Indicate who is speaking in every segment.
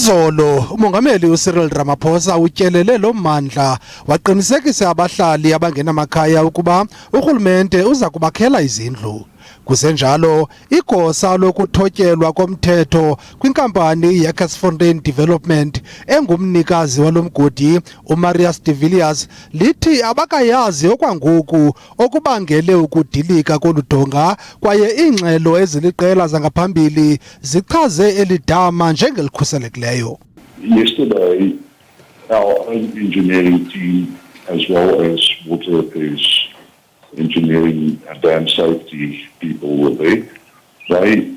Speaker 1: Izolo umongameli uCyril Ramaphosa utyelele lo mandla waqinisekisa abahlali abangenamakhaya ukuba uRhulumente uza kubakhela izindlu. Kusenjalo igosa lokuthotyelwa komthetho kwinkampani e-Jagersfontein Development engumnikazi walomgodi uMarius de Villiers lithi abakayazi okwangoku okubangele ukudilika kodonga kwaye iingxelo eziliqela zangaphambili zichaze elidama njengelikhuselekileyo.
Speaker 2: Yesterday our own engineering team as well as water affairs engineering and dam safety people were there. They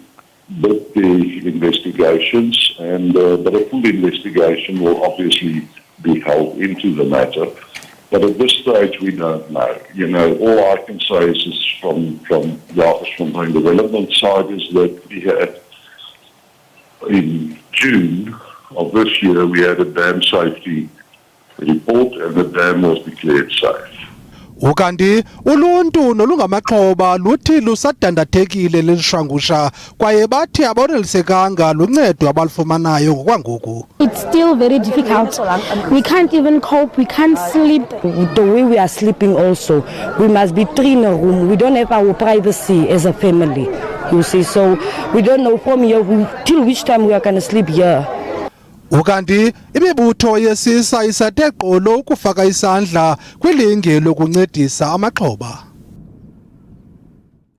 Speaker 2: did the investigations but a full investigation will obviously be held into the matter. But at this stage we don't know. You know, all I can say is from the Iindaba development side is that we had in June of this year we had a dam safety report and the dam was declared safe.
Speaker 1: Ukanti uluntu nolungamaxhoba luthi lusadandathekile lelishwangusha kwaye bathi abonelisekanga luncedo abalufumanayo ngokwangoku.
Speaker 3: It's still very difficult. We can't even cope, we can't sleep.
Speaker 4: The way we are sleeping also, we must be three in a room. We don't have our privacy as a family, you see. So we don't know from here till which time we are going to sleep here.
Speaker 1: Ukanti imibutho yesisa isathe gqolo ukufaka isandla kwilinge lokuncedisa amaxhoba.